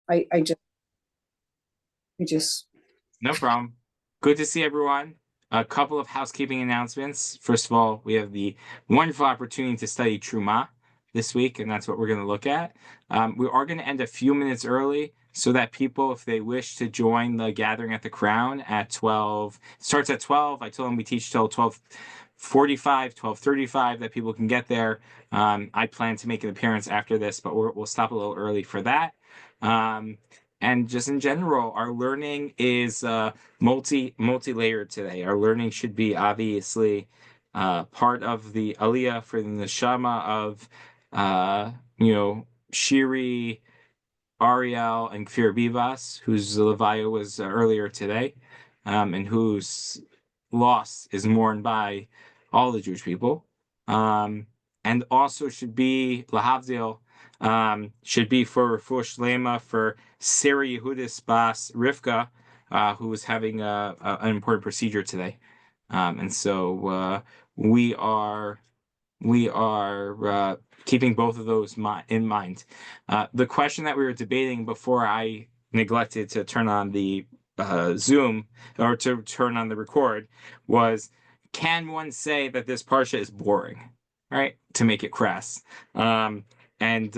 I just No problem. Good to see everyone. A couple of housekeeping announcements. First of all, we have the wonderful opportunity to study Terumah this week, and that's what we're going to look at. We are going to end a few minutes early so that people, if they wish to join the gathering at the Crown at 12, it starts at 12. I told them we teach till 12:45, 12:35 that people can get there. I plan to make an appearance after this, but we'll stop a little early for that. Um, and just in general, our learning is multi-layered today. Our learning should be obviously part of the Aliyah for the neshama of Shiri, Ariel, and Kfir Bivas, whose Levaya was earlier today, and whose loss is mourned by all the Jewish people. Um, and also should be Lahavdil, should be for Refuah Shlema for Sarah Yehudis Bas Rivka, who was having an important procedure today. And so we are keeping both of those in mind. The question that we were debating before I neglected to turn on the Zoom or to turn on the record was, can one say that this Parsha is boring, right? To make it crass. And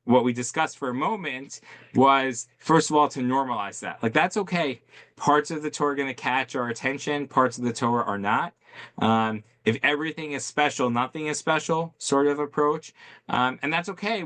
what we discussed for a moment was, first of all, to normalize that. Like, that's okay. Parts of the Torah are going to catch our attention, parts of the Torah are not. If everything is special, nothing is special, sort of approach. And that's okay.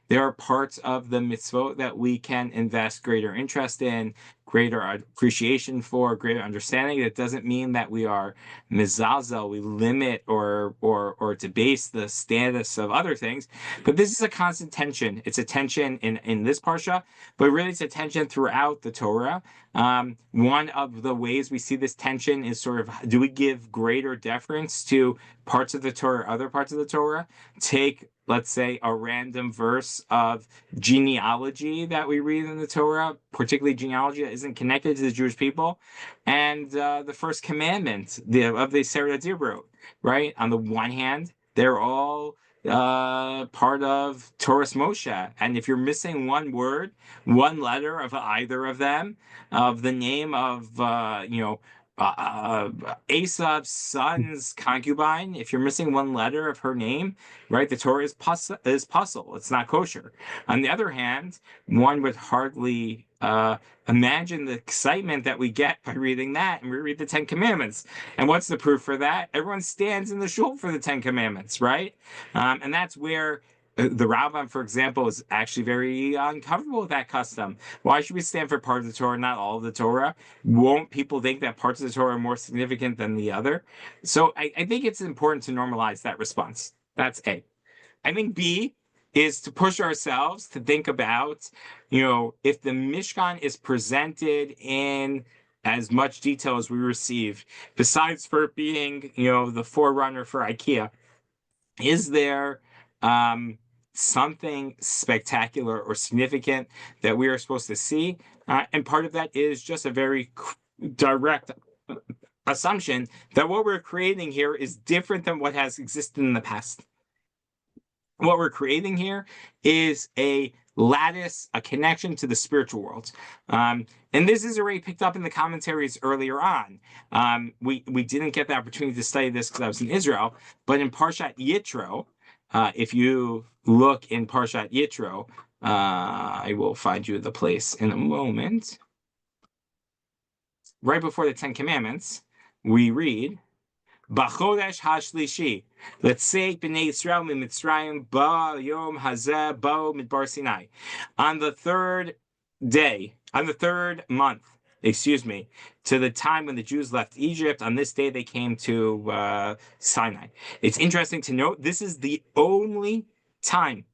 There are parts of the mitzvot that we can invest greater interest in, greater appreciation for, greater understanding. That doesn't mean that we are mizazel, we limit or debase the status of other things. But this is a constant tension. It's a tension in this parsha, but really it's a tension throughout the Torah. One of the ways we see this tension is sort of, do we give greater deference to parts of the Torah, other parts of the Torah? Take, let's say, a random verse of genealogy that we read in the Torah, particularly genealogy that isn't connected to the Jewish people, and the first commandment of the Seder Debrot, right? On the one hand, they're all part of Torah Moshe, and if you're missing one word, one letter of either of them, of the name of Esav's son's concubine, if you're missing one letter of her name, right, the Torah is puzzle. It's not kosher. On the other hand, one would hardly imagine the excitement that we get by reading that, and we read the Ten Commandments. And what's the proof for that? Everyone stands in the shul for the Ten Commandments, right? And that's where the Rambam, for example, is actually very uncomfortable with that custom. Why should we stand for part of the Torah, not all of the Torah? Won't people think that parts of the Torah are more significant than the other? So I think it's important to normalize that response. That's A. I think B is to push ourselves to think about, if the Mishkan is presented in as much detail as we receive, besides for it being, the forerunner for IKEA, is there something spectacular or significant that we are supposed to see? And part of that is just a very direct assumption that what we're creating here is different than what has existed in the past. What we're creating here is a lattice, a connection to the spiritual world. And this is already picked up in the commentaries earlier on. We didn't get the opportunity to study this because I was in Israel, but in Parshat Yitro, if you look in Parshat Yitro, I will find you the place in a moment. Right before the Ten Commandments, we read, B'chodesh hashlishi, letzeit b'nei Yisrael mitzrayim ba'yom hazeh ba'u midbar Sinai. On the third day, on the third month, excuse me, to the time when the Jews left Egypt, on this day they came to Sinai. It's interesting to note this is the only time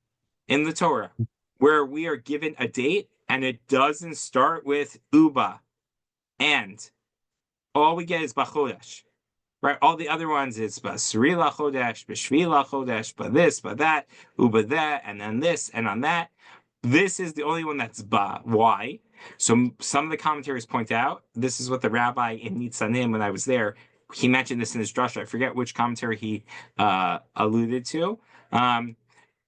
in the Torah where we are given a date and it doesn't start with Uba, and all we get is B'chodesh. Right, all the other ones is Basri Chodesh, B'Shvi Chodesh, but this, but that, Uba that, and then this, and on that. This is the only one that's Ba. Why? So some of the commentaries point out, this is what the rabbi in Nitzanim, when I was there, he mentioned this in his drasha. I forget which commentary he alluded to.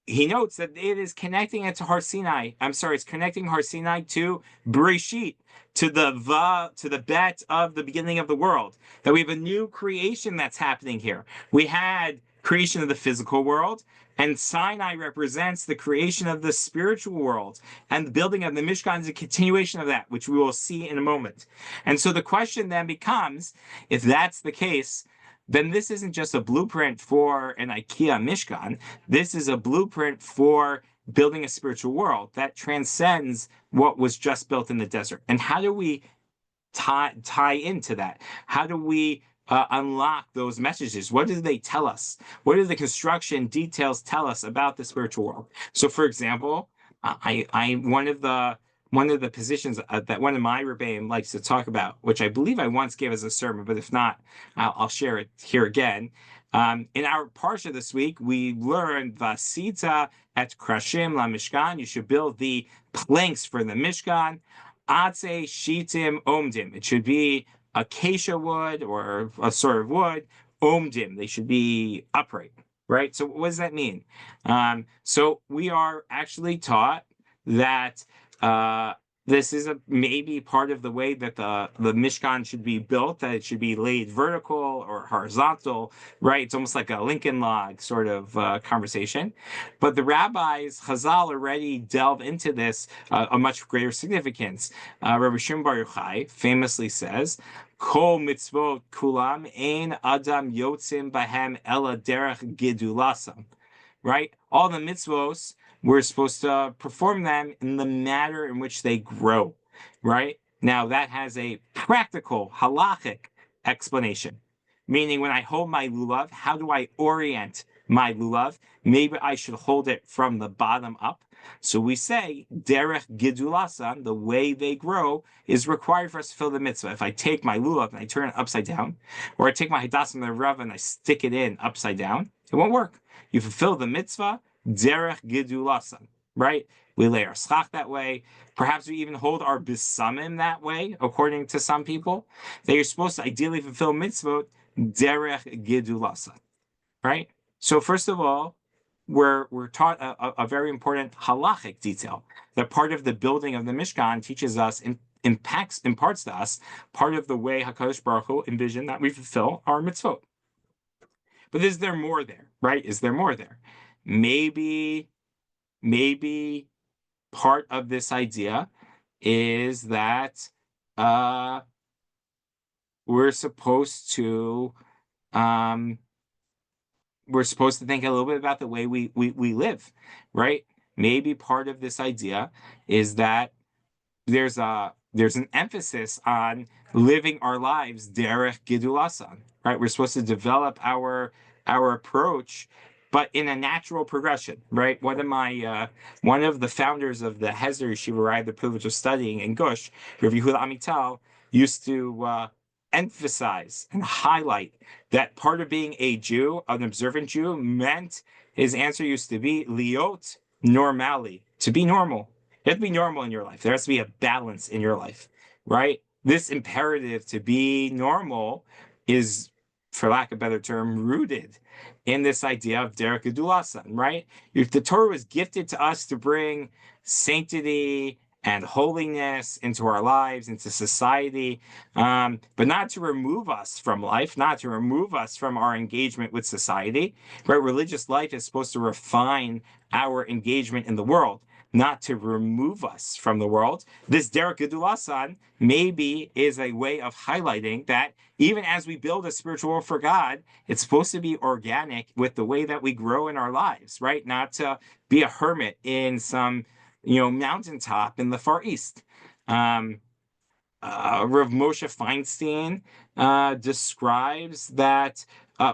he notes that it is connecting it to Har Sinai. I'm sorry, it's connecting Har Sinai to Bereshit, to the bet of the beginning of the world. That we have a new creation that's happening here. We had creation of the physical world, and Sinai represents the creation of the spiritual world. And the building of the Mishkan is a continuation of that, which we will see in a moment. And so the question then becomes, if that's the case, then this isn't just a blueprint for an IKEA Mishkan. This is a blueprint for building a spiritual world that transcends what was just built in the desert. And how do we tie into that? How do we unlock those messages? What do they tell us? What do the construction details tell us about the spiritual world? So, for example, I one of the positions that one of my rebbeim likes to talk about, which I believe I once gave as a sermon, but if not, I'll share it here again. In our Parsha this week, we learned Vasita et Krashim la Mishkan. You should build the planks for the Mishkan. Atse Shitim Omdim. It should be acacia wood or a sort of wood. Omdim. They should be upright, right? So what does that mean? So we are actually taught that this is maybe part of the way that the Mishkan should be built, that it should be laid vertical or horizontal, right? It's almost like a Lincoln log sort of conversation. But the rabbis, Chazal, already delve into this a much greater significance. Rabbi Shimon Bar Yochai famously says, Kol mitzvot kulam ein adam yotzim bahem ela derech gidulasam. Right? All the mitzvos, we're supposed to perform them in the manner in which they grow, right? Now, that has a practical, halachic explanation, meaning when I hold my lulav, how do I orient my lulav? Maybe I should hold it from the bottom up. So we say, derech gidulasan, the way they grow, is required for us to fill the mitzvah. If I take my lulav and I turn it upside down, or I take my hadasim the rav and I stick it in upside down, it won't work. You fulfill the mitzvah, derech gidulasan, right? We lay our schach that way. Perhaps we even hold our bisamim that way, according to some people. That you're supposed to ideally fulfill mitzvot, derech gidulasan, right? So first of all, we're taught a very important halachic detail that part of the building of the Mishkan teaches us, imparts to us part of the way HaKadosh Baruch Hu envisioned that we fulfill our mitzvot. But is there more there, right? Is there more there? Maybe part of this idea is that we're supposed to think a little bit about the way we live, right? Maybe part of this idea is that there's an emphasis on living our lives derech gidulasan, right? We're supposed to develop our approach, but in a natural progression, right? One of the founders of the Hesder Yeshiva I had the privilege of studying in Gush, Rabbi Yehuda Amital, used to emphasize and highlight that part of being a Jew, an observant Jew, meant his answer used to be liot normali, to be normal. You have to be normal in your life. There has to be a balance in your life, right? This imperative to be normal is, for lack of a better term, rooted in this idea of derech gedulasan, right? If the Torah was gifted to us to bring sanctity and holiness into our lives, into society, but not to remove us from life, not to remove us from our engagement with society, right? Religious life is supposed to refine our engagement in the world, not to remove us from the world. This derech gedulasan maybe is a way of highlighting that even as we build a spiritual world for God, it's supposed to be organic with the way that we grow in our lives, right? Not to be a hermit in some mountaintop in the Far East. Rav Moshe Feinstein describes that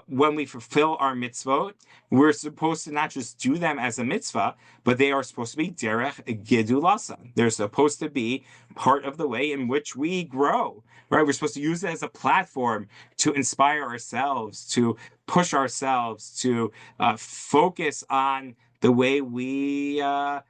when we fulfill our mitzvot, we're supposed to not just do them as a mitzvah, but they are supposed to be derech gedulasan. They're supposed to be part of the way in which we grow, right? We're supposed to use it as a platform to inspire ourselves, to push ourselves, to focus on the way we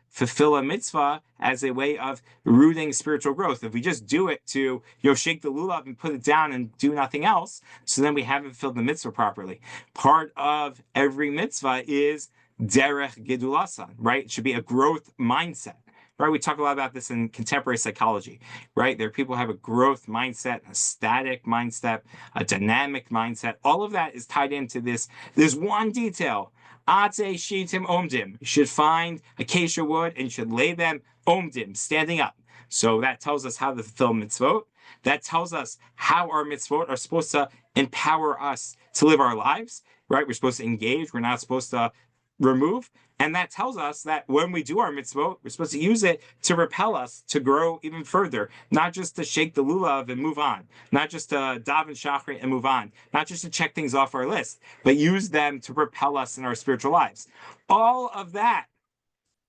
fulfill a mitzvah as a way of rooting spiritual growth. If we just do it to shake the lulav and put it down and do nothing else, so then we haven't fulfilled the mitzvah properly. Part of every mitzvah is derech gedulasan, right? It should be a growth mindset, right? We talk a lot about this in contemporary psychology, right? There are people who have a growth mindset, a static mindset, a dynamic mindset. All of that is tied into this one detail. Atze shitim omdim. You should find acacia wood and you should lay them omdim, standing up. So that tells us how to fulfill mitzvot. That tells us how our mitzvot are supposed to empower us to live our lives, right? We're supposed to engage. We're not supposed to remove. And that tells us that when we do our mitzvot, we're supposed to use it to repel us to grow even further, not just to shake the lulav and move on, not just to daven shachrit and move on, not just to check things off our list, but use them to propel us in our spiritual lives. All of that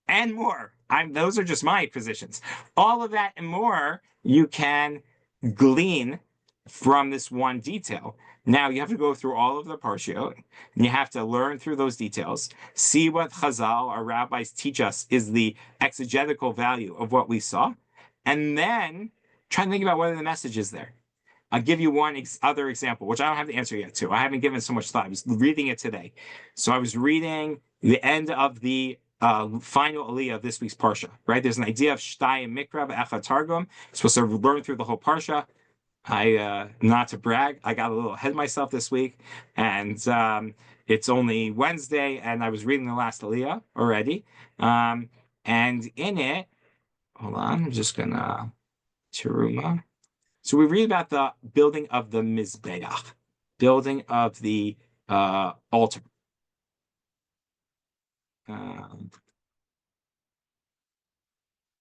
and more. Those are just my positions. All of that and more you can glean from this one detail. Now you have to go through all of the Parsha, and you have to learn through those details, see what Chazal, our rabbis, teach us is the exegetical value of what we saw, and then try and think about what are the messages there. I'll give you one other example, which I don't have the answer yet to. I haven't given so much thought. I was reading it today. So I was reading the end of the final aliyah of this week's Parsha, right? There's an idea of Shtayim Mikra B'Echad Targum. You're supposed to learn through the whole Parsha. Not to brag, I got a little ahead of myself this week, and it's only Wednesday, and I was reading the last aliyah already. And in it, hold on, I'm just gonna Terumah. So we read about the building of the Mizbeach, building of the altar.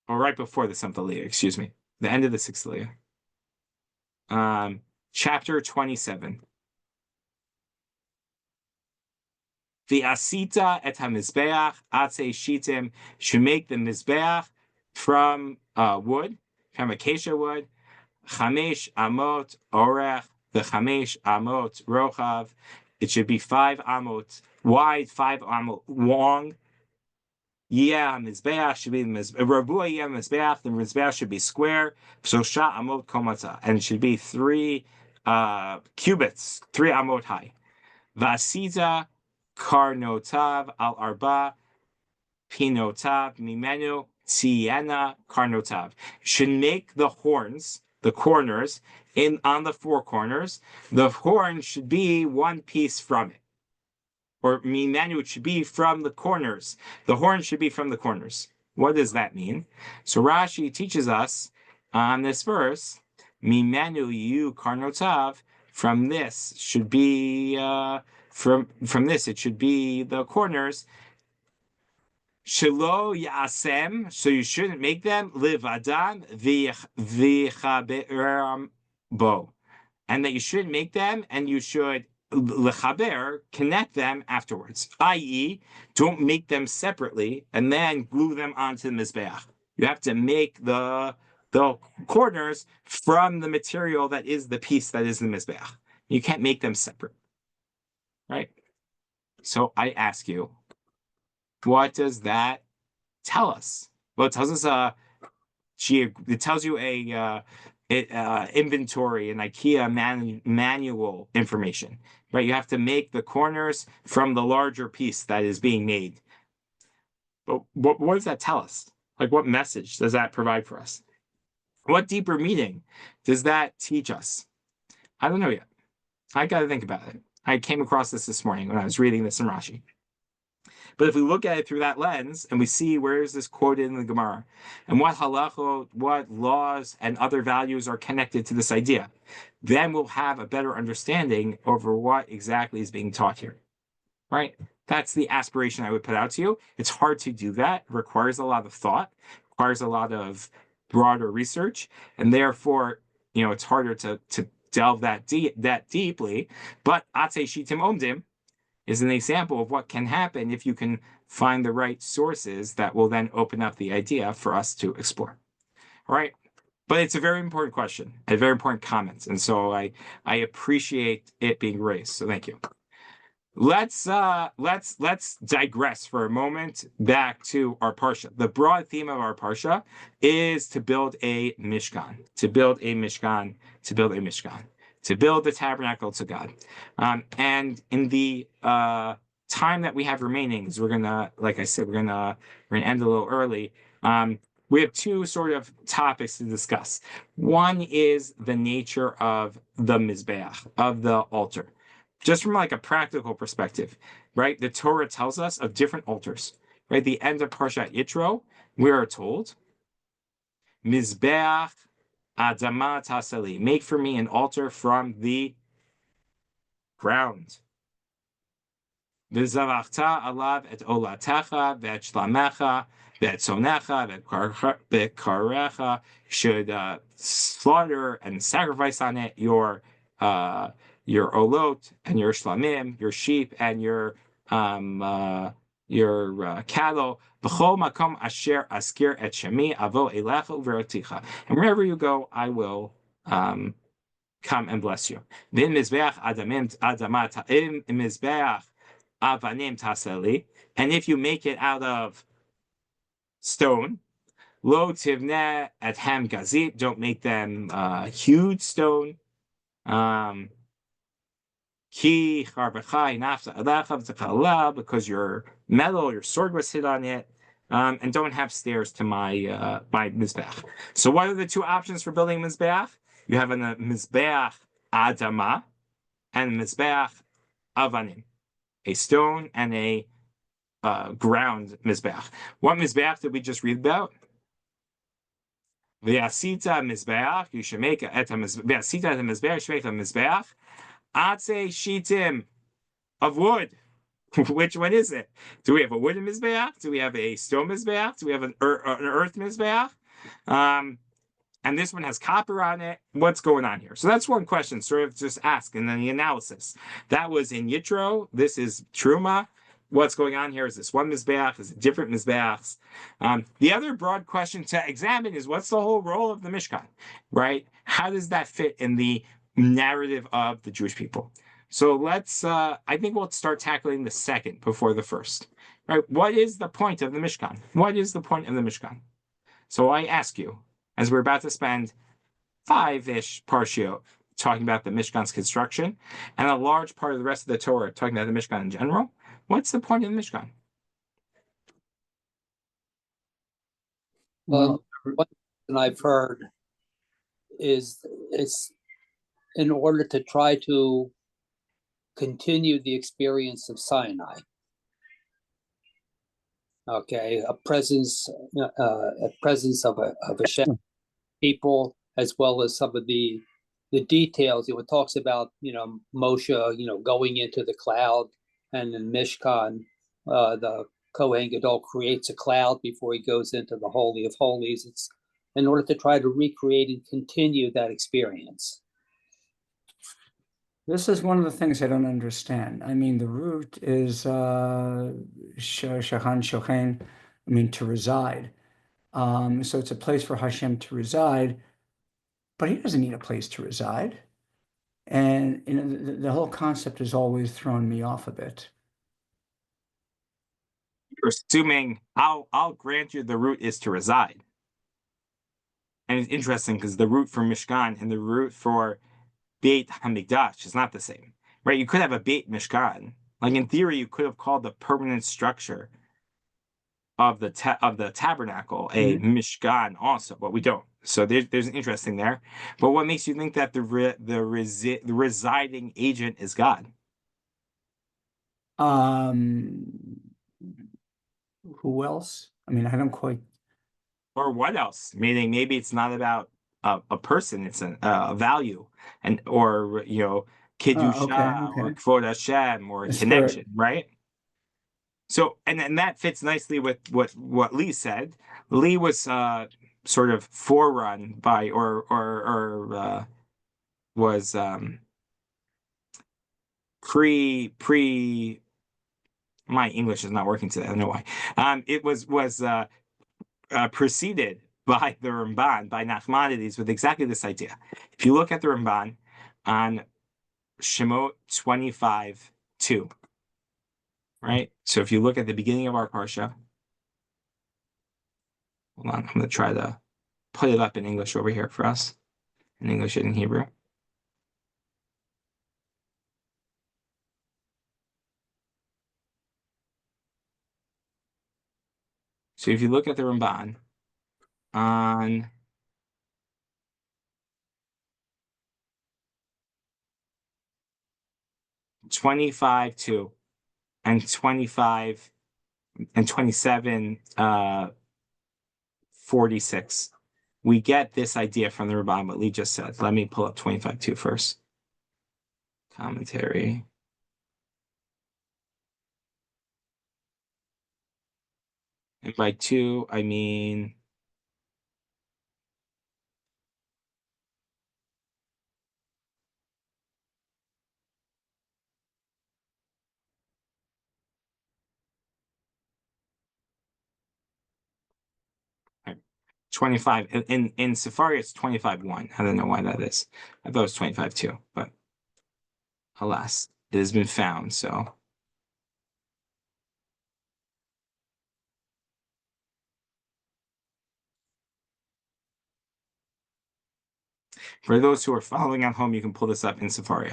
Or right before the seventh aliyah, excuse me, the end of the sixth aliyah. Chapter 27. V'asita et hamizbeach atze shitim. Should make the mizbeach from wood, from acacia wood. Chamesh amot orech, the chamesh amot rochav. It should be 5 amot wide, 5 amot long. Yeah, mizbeach should be rabua. Yeah, mizbeach. The mizbeach should be square. Shosha amot komata, and it should be 3 cubits, 3 amot high. Vasita karnotav al arba pinotav mimenu tiena karnotav. Should make the horns, the corners, on the 4 corners. The horn should be 1 piece from it. Or mimenu, it should be from the corners. The horn should be from the corners. What does that mean? So Rashi teaches us on this verse, mimenu yu karnotav, from this should be from this it should be the corners. Shelo yasem, so you shouldn't make them livadan v'chaberam bo, and that you should make them and you should lechaber, connect them afterwards, i.e., don't make them separately and then glue them onto the mizbeach. You have to make the corners from the material that is the piece that is the mizbeach. You can't make them separate, right? So I ask you, what does that tell us? Well, it tells us it tells you a inventory, an IKEA manual information, right? You have to make the corners from the larger piece that is being made. But what does that tell us? Like, what message does that provide for us? What deeper meaning does that teach us? I don't know yet. I got to think about it. I came across this morning when I was reading this in Rashi. But if we look at it through that lens and we see where is this quoted in the Gemara and what halachot, what laws and other values are connected to this idea, then we'll have a better understanding over what exactly is being taught here, right? That's the aspiration I would put out to you. It's hard to do that. It requires a lot of thought, requires a lot of broader research, and therefore, it's harder to delve that deeply. But Atze Shitim Omdim is an example of what can happen if you can find the right sources that will then open up the idea for us to explore. All right. But it's a very important question, a very important comment. And so I appreciate it being raised. So thank you. Let's digress for a moment back to our Parsha. The broad theme of our Parsha is to build a Mishkan, to build the tabernacle to God. And in the time that we have remaining, is we're gonna, like I said, we're gonna end a little early. We have two sort of topics to discuss. One is the nature of the mizbeach, of the altar, just from like a practical perspective, right? The Torah tells us of different altars, right? The end of Parshat Yitro, we are told, mizbeach adama tasali, make for me an altar from the ground. V'zavachta alav et olatecha ve'et shlamecha ve'et sonecha ve'et karecha, should slaughter and sacrifice on it your olot and your shlamim, your sheep and your cattle. V'chol makom asher askir et shemi avo elecha uveroticha, and wherever you go, I will come and bless you. V'im mizbeach adamim adamat im mizbeach avanim taseli, and if you make it out of stone, lo tivneh et ham gazit, don't make them huge stone. Ki charbechai nafta alecha v'techala, because your metal, your sword was hit on it. And don't have stairs to my my mizbeach. So what are the two options for building a mizbeach? You have a mizbeach adama and a mizbeach avanim, a stone and a ground mizbeach. What mizbeach did we just read about? V'asita mizbeach, you should make a v'asita mizbeach, you should make a mizbeach atze shitim, of wood. Which one is it? Do we have a wooden mizbeach? Do we have a stone mizbeach? Do we have an earth mizbeach? And this one has copper on it. What's going on here? So that's one question, sort of just ask, and then the analysis. That was in Yitro. This is Terumah. What's going on here? Is this one mizbeach? Is it different mizbeachs? The other broad question to examine is, what's the whole role of the Mishkan, right? How does that fit in the narrative of the Jewish people? So let's, I think we'll start tackling the second before the first, right? What is the point of the Mishkan? What is the point of the Mishkan? So I ask you, as we're about to spend 5-ish Parsha talking about the Mishkan's construction, and a large part of the rest of the Torah talking about the Mishkan in general, what's the point of the Mishkan? Well, one thing I've heard is it's in order to try to continue the experience of Sinai. Okay, a presence of a Shem people, as well as some of the details. It talks about Moshe going into the cloud, and in Mishkan, the Kohen Gadol creates a cloud before he goes into the Holy of Holies. It's in order to try to recreate and continue that experience. This is one of the things I don't understand. I mean, the root is shahan shochen, I mean, to reside. So it's a place for Hashem to reside, but he doesn't need a place to reside. And the whole concept has always thrown me off a bit. You're assuming, I'll grant you the root is to reside. And it's interesting because the root for Mishkan and the root for Beit HaMikdash is not the same, right? You could have a Beit Mishkan. Like in theory, you could have called the permanent structure of the tabernacle a Mishkan also, but we don't. So there's an interesting there. But what makes you think that the residing agent is God? Who else? I mean, I don't quite. Or what else? Meaning maybe it's not about a person; it's a value, or Kiddusha, okay. or Kvod Hashem, or a connection, right? So, and that fits nicely with what Lee said. Lee was sort of forerun by, or was pre. My English is not working today. I don't know why. It was preceded by the Ramban, by Nachmanides, with exactly this idea. If you look at the Ramban on Shemot 25:2, right? So if you look at the beginning of our Parsha, hold on, I'm going to try to put it up in English over here for us, in English and in Hebrew. So if you look at the Ramban on (25) and 25 and 27, 46. We get this idea from the Ramban, what Lee just said. Let me pull up 25:2 first. Commentary. And by two, I mean right, 25. In Safari, it's 25:1. I don't know why that is. I thought it was 25:2, but alas, it has been found. So for those who are following at home, you can pull this up in Safari.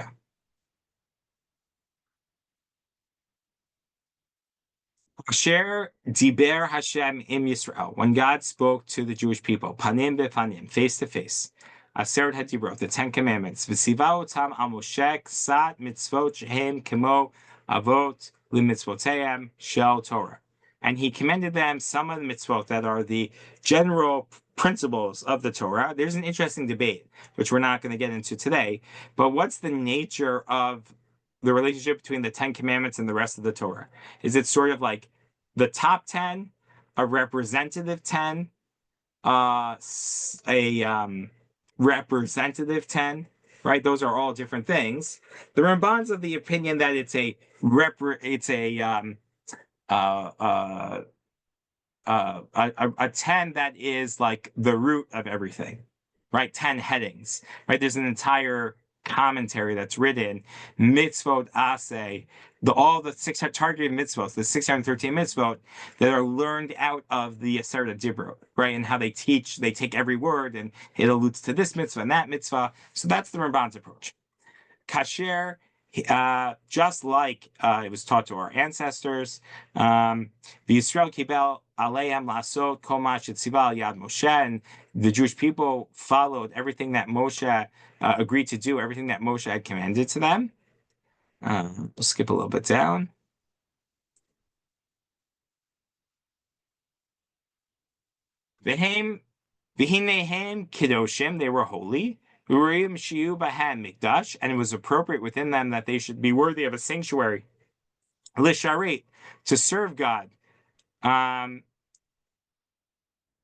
Asher diber Hashem im Yisrael. When God spoke to the Jewish people, panim bepanim, face to face. Aseret HaDibrot, the Ten Commandments. V'siva otam al Moshe ksat mitzvot shehem kemo avot limitzvoteim shel Torah. And he commended them some of the mitzvot that are the general principles of the Torah. There's an interesting debate, which we're not going to get into today, but what's the nature of the relationship between the Ten Commandments and the rest of the Torah? Is it sort of like the top 10, a representative 10, a representative 10, right? Those are all different things. The Ramban's of the opinion that it's a 10 that is like the root of everything, right? 10 headings, right? There's an entire commentary that's written, mitzvot aseh, all the targeted mitzvot, the 613 mitzvot that are learned out of the Aseret Dibrot, right? And how they take every word and it alludes to this mitzvah and that mitzvah. So that's the Ramban's approach. Kasher, just like it was taught to our ancestors, the Yisrael kibel aleim lasot kol ma shetziva al yad Moshe, and the Jewish people followed everything that Moshe agreed to do, everything that Moshe had commanded to them. We'll skip a little bit down. V'heim v'hinehem kedoshim, they were holy. Urim shiu bahem mikdash, and it was appropriate within them that they should be worthy of a sanctuary. Lisharit, to serve God. Lisharot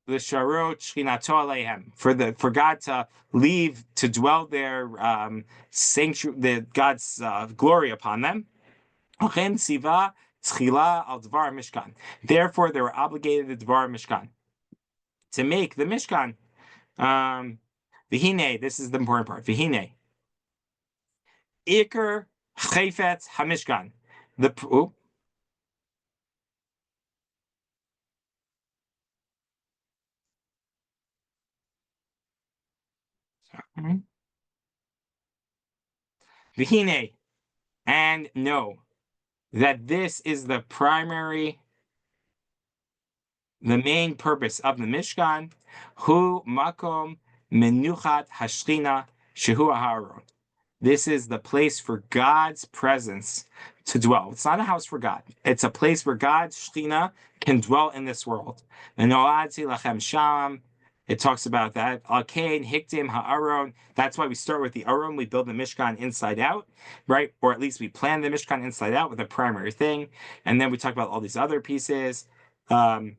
shchinato aleihem, for God to leave to dwell there, sanctuary, God's glory upon them. Therefore, they were obligated to Dvar Mishkan, to make the Mishkan. V'hine, this is the important part. V'hine, Iker Chayfetz HaMishkan. V'hine, and know that this is the main purpose of the Mishkan. Hu makom menuchat hashchina shehu aharon. This is the place for God's presence to dwell. It's not a house for God. It's a place where God's Shechina can dwell in this world. Lachem sham. It talks about that. Al-Kain, Hiktim, Ha'aron. That's why we start with the Aron. We build the Mishkan inside out, right? Or at least we plan the Mishkan inside out with a primary thing. And then we talk about all these other pieces. The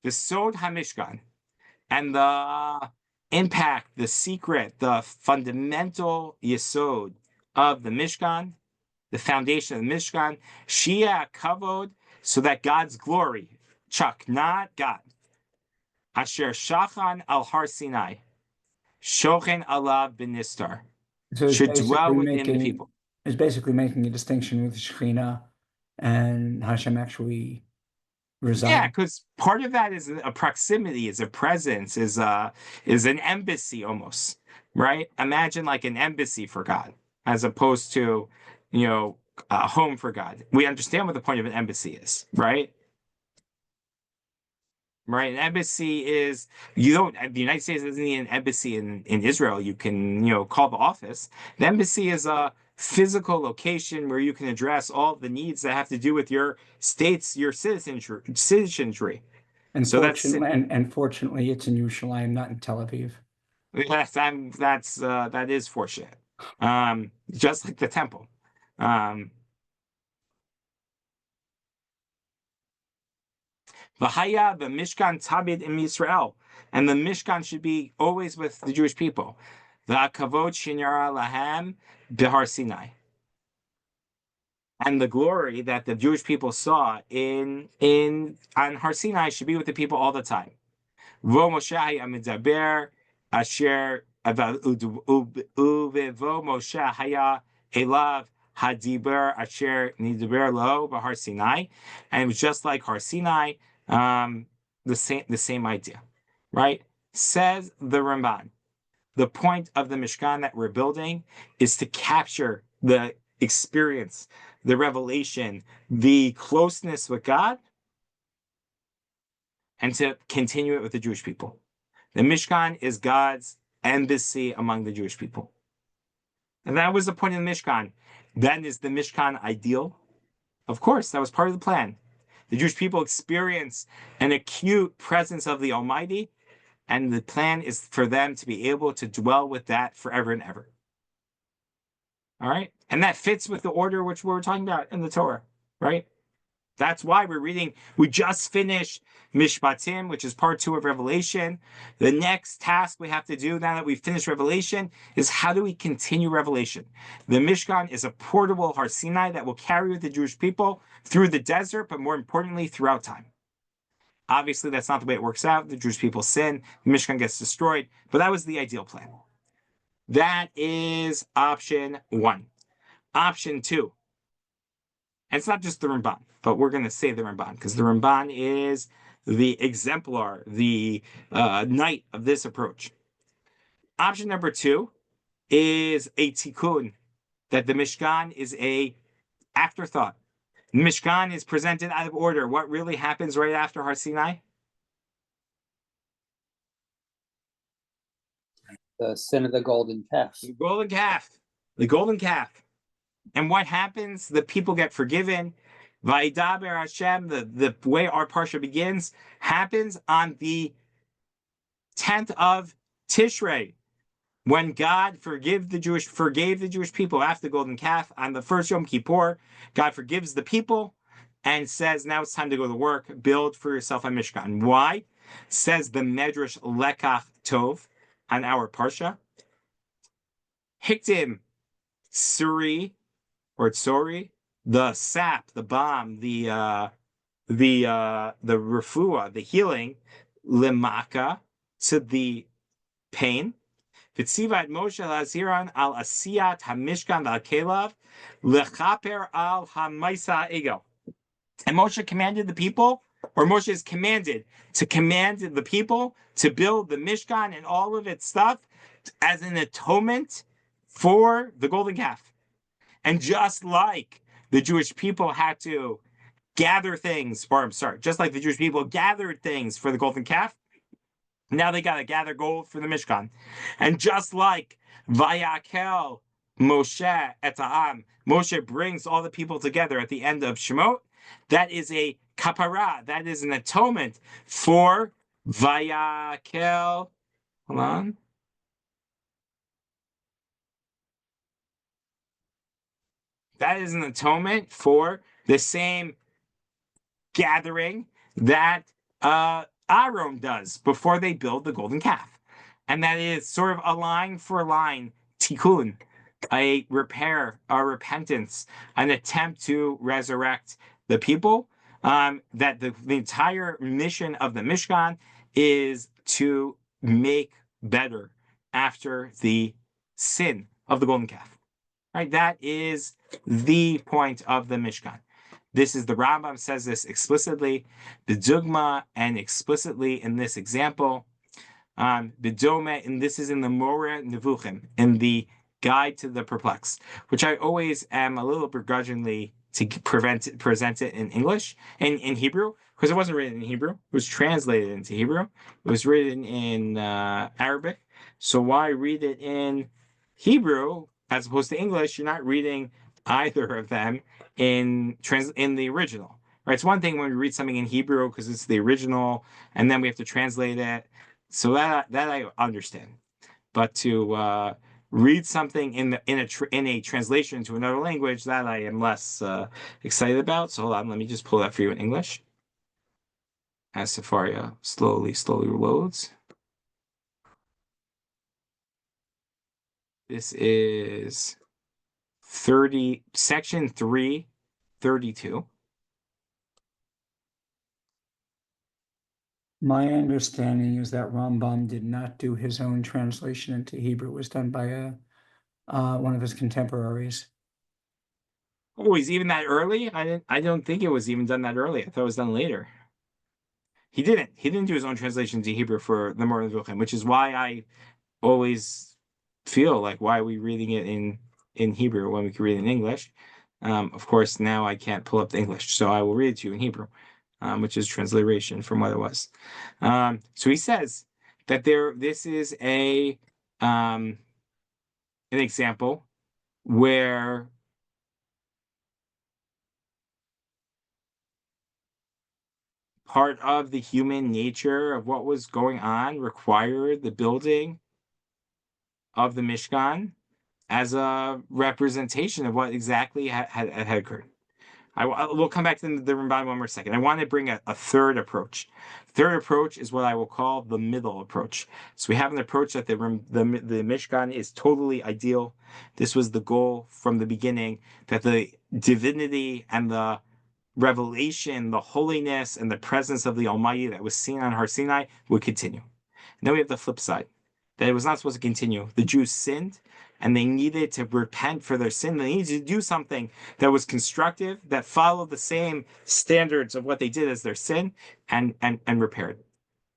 Sod HaMishkan. And the impact, the secret, the fundamental yesod of the Mishkan, the foundation of the Mishkan, Shia Kavod, so that God's glory, Chuck, not God, Asher Shachan al Har Sinai, Shochen alav b'nistar, should dwell within the people. It's basically making a distinction with Shekhinah and Hashem actually reside. Yeah, because part of that is a proximity, is a presence, is an embassy almost, right? Imagine like an embassy for God, as opposed to, home for God. We understand what the point of an embassy is, right? Right, an embassy is you don't. The United States doesn't need an embassy in Israel. You can call the office. The embassy is a physical location where you can address all the needs that have to do with your state's your citizenry. And So that's fortunately, it's in Yerushalayim, not in Tel Aviv. yes, that is fortunate. Just like the temple. V'haya the Mishkan tabid in Israel, and the Mishkan should be always with the Jewish people. V'akavod shinyara lahem b'Har Sinai, and the glory that the Jewish people saw on Har Sinai should be with the people all the time. Vo Moshe haya medaber asher uvevo Moshe haya elav hadiber asher nidaber lo b'Har Sinai, and it was just like Har Sinai. The same idea, right? Says the Ramban. The point of the Mishkan that we're building is to capture the experience, the revelation, the closeness with God, and to continue it with the Jewish people. The Mishkan is God's embassy among the Jewish people. And that was the point of the Mishkan. Then is the Mishkan ideal? Of course, that was part of the plan. The Jewish people experience an acute presence of the Almighty, and the plan is for them to be able to dwell with that forever and ever. All right? And that fits with the order which we were talking about in the Torah, right? That's why we just finished Mishpatim, which is part 2 of Revelation. The next task we have to do now that we've finished Revelation is how do we continue Revelation? The Mishkan is a portable Har Sinai that will carry with the Jewish people through the desert, but more importantly, throughout time. Obviously, that's not the way it works out. The Jewish people sin, the Mishkan gets destroyed, but that was the ideal plan. That is option 1. Option 2. And it's not just the Ramban, but we're going to say the Ramban because the Ramban is the exemplar, the knight of this approach. Option number 2 is a tikkun, that the Mishkan is a afterthought. The Mishkan is presented out of order. What really happens right after Har Sinai? The sin of the golden calf. The golden calf. The golden calf. And what happens? The people get forgiven. Vaidaber Hashem, the way our Parsha begins, happens on the 10th of Tishrei, when God forgave the Jewish people after the golden calf on the first Yom Kippur. God forgives the people and says, now it's time to go to work, build for yourself a Mishkan. Why? Says the Medrash Lekach Tov on our Parsha. Hiktim Suri or Tsori, the sap, the balm, the refuah, the healing, lemaka, to the pain. V'tzivat Moshe laziran al asiyat hamishkan v'al lechaper al hamaisa ego. And Moshe commanded the people, or Moshe is commanded to command the people to build the Mishkan and all of its stuff as an atonement for the golden calf. And just like the Jewish people had to gather things, just like the Jewish people gathered things for the golden calf, now they got to gather gold for the Mishkan. And just like Vayakel Moshe et ha'am, Moshe brings all the people together at the end of Shemot, that is a kapara, that is an atonement for Vayakel. Hold on. That is an atonement for the same gathering that Aaron does before they build the golden calf. And that is sort of a line for line tikkun, a repair, a repentance, an attempt to resurrect the people. That the entire mission of the Mishkan is to make better after the sin of the golden calf. Right? That is the point of the Mishkan. This is the Rambam says this explicitly, the Dugma, and explicitly in this example, Bidome, and this is in the Moreh Nevuchim, in the guide to the perplexed, which I always am a little begrudgingly to present it in English and in Hebrew, because it wasn't written in Hebrew. It was translated into Hebrew. It was written in Arabic. So why read it in Hebrew as opposed to English? You're not reading either of them in the original. Right? It's one thing when we read something in Hebrew because it's the original, and then we have to translate it. So that I understand. But to read something in a translation to another language, that I am less excited about. So hold on, let me just pull that for you in English. As Safari slowly loads. This is section 332. My understanding is that Rambam did not do his own translation into Hebrew. It was done by one of his contemporaries. Oh, he's even that early? I don't think it was even done that early. I thought it was done later. He didn't do his own translation to Hebrew for the Moreh Nevuchim, which is why I always feel like, why are we reading it in Hebrew when we can read it in English? Of course, now I can't pull up the English, so I will read it to you in Hebrew, which is transliteration from what it was. So he says that this is an example where part of the human nature of what was going on required the building of the Mishkan as a representation of what exactly had occurred. We'll come back to the Ramban one more second. I want to bring a third approach. Third approach is what I will call the middle approach. So we have an approach that the Mishkan is totally ideal. This was the goal from the beginning, that the divinity and the revelation, the holiness and the presence of the Almighty that was seen on Har Sinai would continue. And then we have the flip side, that it was not supposed to continue. The Jews sinned, and they needed to repent for their sin. They needed to do something that was constructive, that followed the same standards of what they did as their sin, and repaired.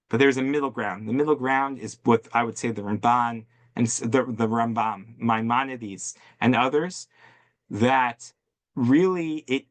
But there's a middle ground. The middle ground is what I would say the Ramban and the Rambam, Maimonides, and others, that really it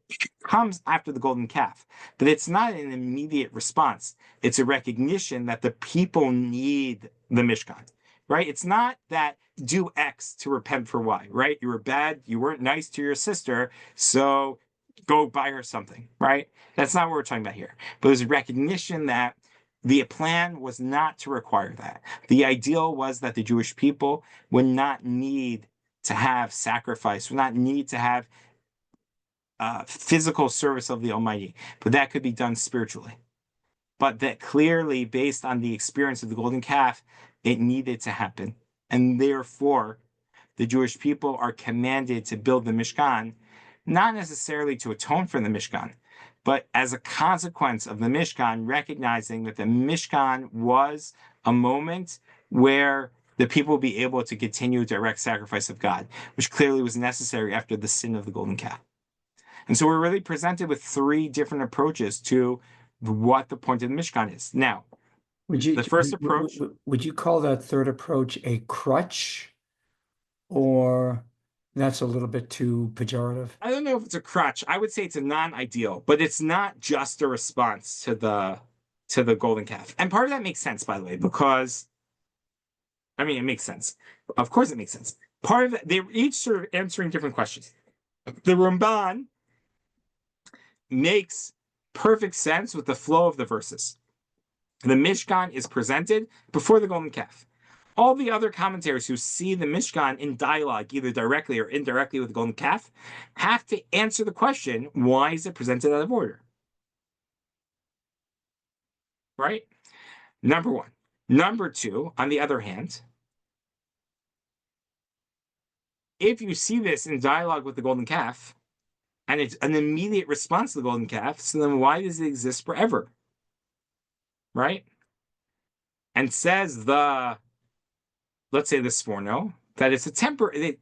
comes after the golden calf, but it's not an immediate response. It's a recognition that the people need the Mishkan, right? It's not that do X to repent for Y, right? You were bad, you weren't nice to your sister, so go buy her something, right? That's not what we're talking about here. But there's a recognition that the plan was not to require that. The ideal was that the Jewish people would not need to have sacrifice, would not need to have physical service of the Almighty, but that could be done spiritually. But that clearly, based on the experience of the golden calf, it needed to happen. And therefore, the Jewish people are commanded to build the Mishkan, not necessarily to atone for the Mishkan, but as a consequence of the Mishkan, recognizing that the Mishkan was a moment where the people will be able to continue direct sacrifice of God, which clearly was necessary after the sin of the golden calf. And so we're really presented with three different approaches to what the point of the Mishkan is. Now, the first approach... Would you call that third approach a crutch, or that's a little bit too pejorative? I don't know if it's a crutch. I would say it's a non-ideal, but it's not just a response to the golden calf. And part of that makes sense, by the way, because it makes sense. Of course it makes sense. Part of that, they're each sort of answering different questions. The Ramban makes perfect sense with the flow of the verses. The Mishkan is presented before the golden calf. All the other commentaries who see the Mishkan in dialogue, either directly or indirectly with the golden calf, have to answer the question, why is it presented out of order? Right? Number one. Number two, on the other hand, if you see this in dialogue with the golden calf, and it's an immediate response to the golden calf, so then why does it exist forever? Right? And says let's say the Sforno, that it's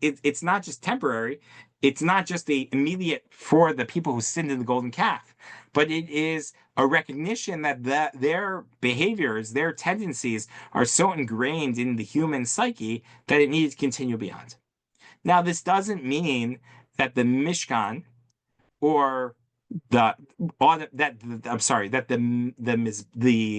it's not just temporary, it's not just the immediate for the people who sinned in the golden calf, but it is a recognition that their behaviors, their tendencies are so ingrained in the human psyche that it needs to continue beyond. Now, this doesn't mean that the Mishkan or the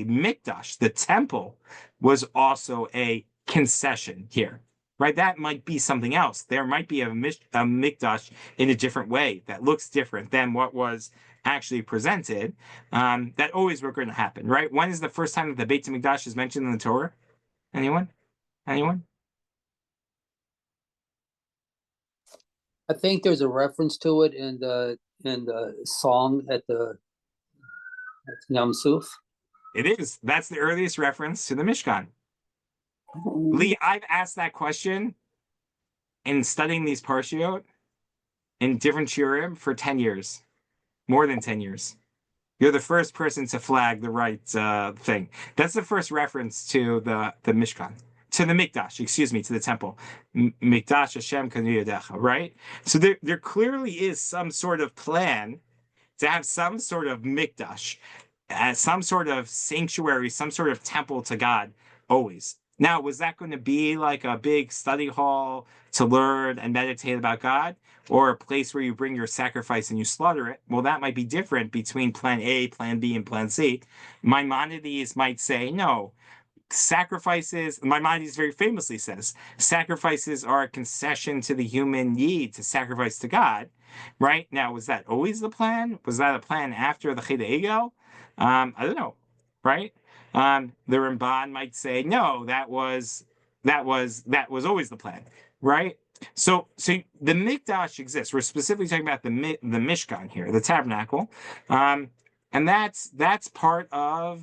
Mikdash, the temple, was also a concession here, right? That might be something else. There might be a Mikdash in a different way that looks different than what was actually presented. That always were going to happen, right? When is the first time that the Beit Mikdash is mentioned in the Torah? Anyone? Anyone? I think there's a reference to it in the song at Yom Suf. It is. That's the earliest reference to the Mishkan. Lee, I've asked that question in studying these Parshiot in different shiurim for 10 years, more than 10 years. You're the first person to flag the right thing. That's the first reference to the Mishkan, to the Mikdash, excuse me, to the temple. Mikdash Hashem Kanu Yadecha, right? So there clearly is some sort of plan to have some sort of Mikdash, some sort of sanctuary, some sort of temple to God, always. Now, was that going to be like a big study hall to learn and meditate about God, or a place where you bring your sacrifice and you slaughter it? Well, that might be different between plan A, plan B, and plan C. Maimonides might say, no, sacrifices, Maimonides very famously says, sacrifices are a concession to the human need to sacrifice to God, right? Now, was that always the plan? Was that a plan after the Chet HaEgel? I don't know, right? The Ramban might say, no, that was always the plan, right? So the Mikdash exists. We're specifically talking about the Mishkan here, the tabernacle, and that's part of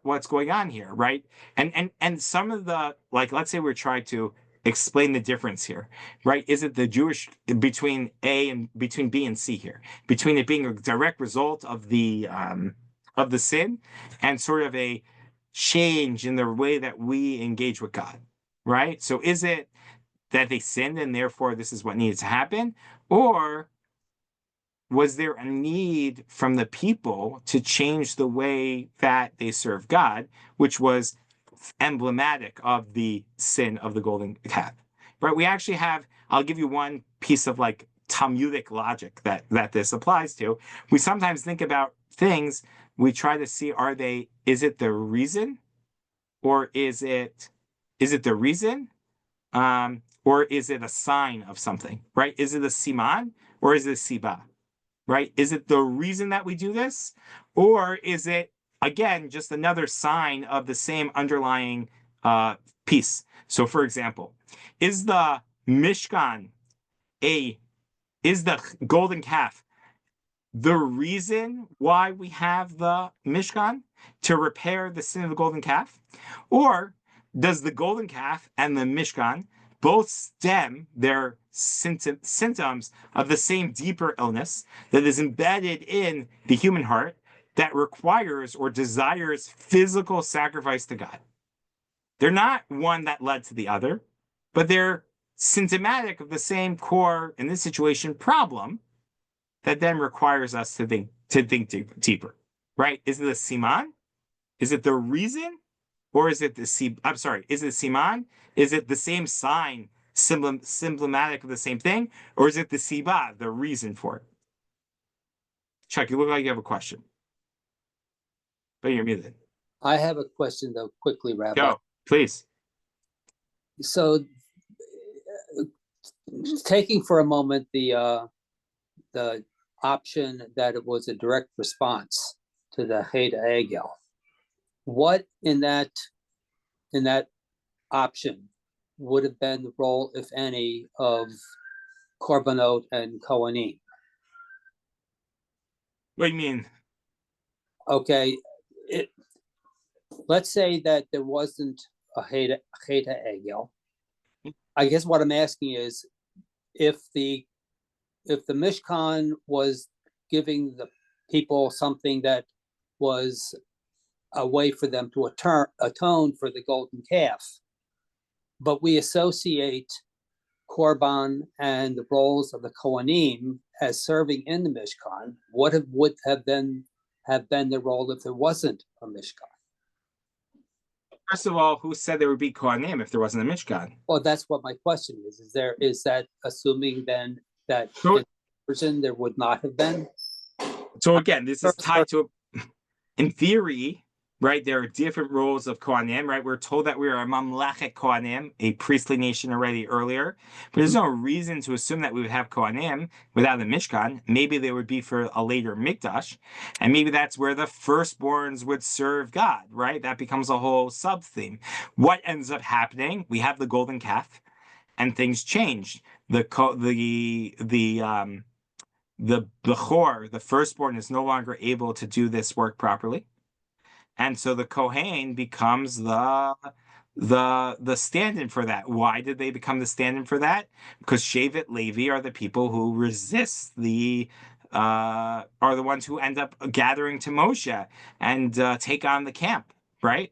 what's going on here, right? And some of the, like, let's say we're trying to explain the difference here, right? Is it the Jewish between B and C here, between it being a direct result of the sin and sort of a change in the way that we engage with God, right? So is it that they sinned and therefore this is what needed to happen, or was there a need from the people to change the way that they serve God, which was emblematic of the sin of the golden calf, right? We actually have, I'll give you one piece of like Talmudic logic that this applies to. We sometimes think about things, we try to see, is it the reason, or is it the reason? Or is it a sign of something, right? Is it a siman or is it a siba, right? Is it the reason that we do this? Or is it, again, just another sign of the same underlying piece? So for example, is the Mishkan is the golden calf the reason why we have the Mishkan? To repair the sin of the golden calf? Or does the golden calf and the Mishkan both stem their symptoms of the same deeper illness that is embedded in the human heart that requires or desires physical sacrifice to God? They're not one that led to the other, but they're symptomatic of the same core, in this situation, problem that then requires us to think deeper, right? Is it a siman? Is it the reason? Or is it the is it siman? Is it the same sign, symptomatic of the same thing? Or is it the siba, the reason for it? Chuck, you look like you have a question. But you're muted. I have a question though, quickly, Rabbi. Go, please. So, taking for a moment the option that it was a direct response to the Chet HaEgel, what in that option would have been the role, if any, of Korbanot and Kohanim? What do you mean? Okay, let's say that there wasn't a Chet HaEgel. I guess what I'm asking is, if the Mishkan was giving the people something that was a way for them to atone for the golden calf, but we associate Korban and the roles of the Kohanim as serving in the Mishkan, what would have been the role if there wasn't a Mishkan? First of all, who said there would be Kohanim if there wasn't a Mishkan? Well, that's what my question is. Is that assuming then that So, in person there would not have been? so again, this is tied to, in theory, right? There are different roles of Kohanim, right? We're told that we are a Mamlechet Kohanim, a priestly nation already earlier, but there's no reason to assume that we would have Kohanim without the Mishkan. Maybe they would be for a later Mikdash, and maybe that's where the firstborns would serve God, right? That becomes a whole sub theme. What ends up happening? We have the golden calf, and things changed. The Bechor, the firstborn, is no longer able to do this work properly. And so the Kohen becomes the stand-in for that. Why did they become the stand-in for that? Because Shevet Levi are the people who resist are the ones who end up gathering to Moshe and take on the camp, right?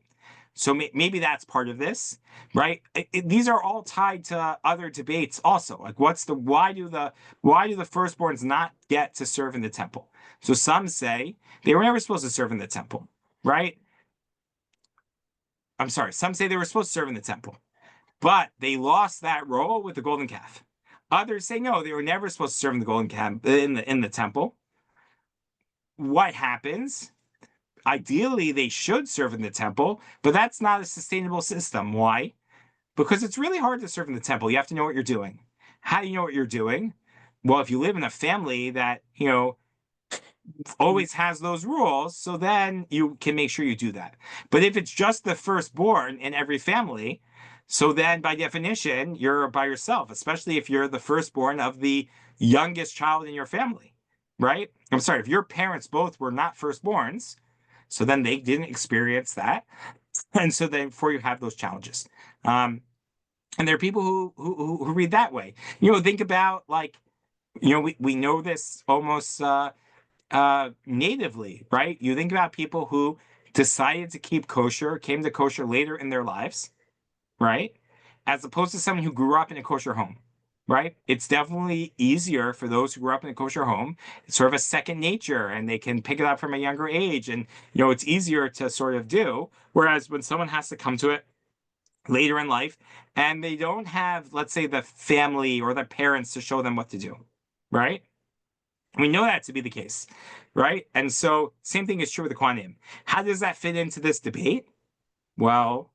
So maybe that's part of this, right? These are all tied to other debates also. Like, why do the firstborns not get to serve in the temple? So some say they were never supposed to serve in the temple, right? I'm sorry. Some say they were supposed to serve in the temple, but they lost that role with the golden calf. Others say no, they were never supposed to serve in the golden calf in the temple. What happens? Ideally, they should serve in the temple, but that's not a sustainable system. Why? Because it's really hard to serve in the temple. You have to know what you're doing. How do you know what you're doing? Well, if you live in a family that, always has those rules, so then you can make sure you do that. But if it's just the firstborn in every family, so then by definition, you're by yourself, especially if you're the firstborn of the youngest child in your family, right? I'm sorry, if your parents both were not firstborns, so then they didn't experience that. And so therefore you have those challenges. And there are people who read that way. Think about we know this almost natively, right? You think about people who decided to keep kosher, came to kosher later in their lives, right? As opposed to someone who grew up in a kosher home, right? It's definitely easier for those who grew up in a kosher home. It's sort of a second nature, and they can pick it up from a younger age. And, it's easier to sort of do. Whereas when someone has to come to it later in life and they don't have, let's say, the family or the parents to show them what to do, right? We know that to be the case, right? And so same thing is true with the Kohanim. How does that fit into this debate? Well,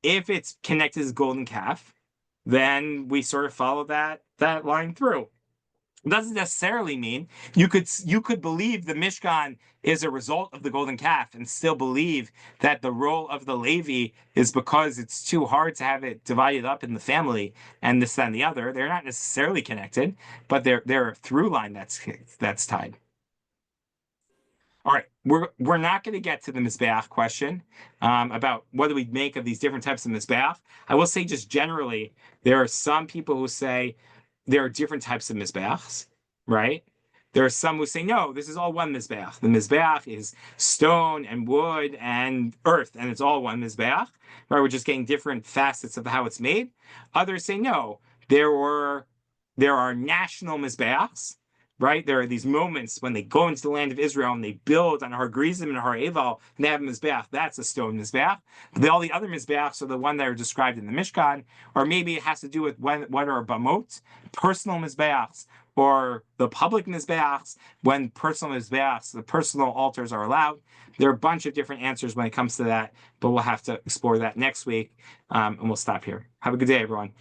if it's connected to the golden calf, then we sort of follow that line through. It doesn't necessarily mean you could believe the Mishkan is a result of the golden calf and still believe that the role of the Levi is because it's too hard to have it divided up in the family and this, that, and the other. They're not necessarily connected, but they're a through line that's tied. All right, we're not going to get to the Mizbeach question about what do we make of these different types of Mizbeach. I will say just generally, there are some people who say there are different types of Mizbeachs, right? There are some who say, no, this is all one Mizbeach. The Mizbeach is stone and wood and earth, and it's all one Mizbeach, right? We're just getting different facets of how it's made. Others say, no, there are national Mizbeachs, right? There are these moments when they go into the land of Israel and they build on Har Gerizim and Har Eval, and they have a Mizbeach. That's a stone Mizbeach. But all the other Mizbeachs are the one that are described in the Mishkan, or maybe it has to do with what are Bamot, personal Mizbeachs, or the public Mizbeachs, when personal Mizbeachs, the personal altars are allowed. There are a bunch of different answers when it comes to that, but we'll have to explore that next week, and we'll stop here. Have a good day, everyone.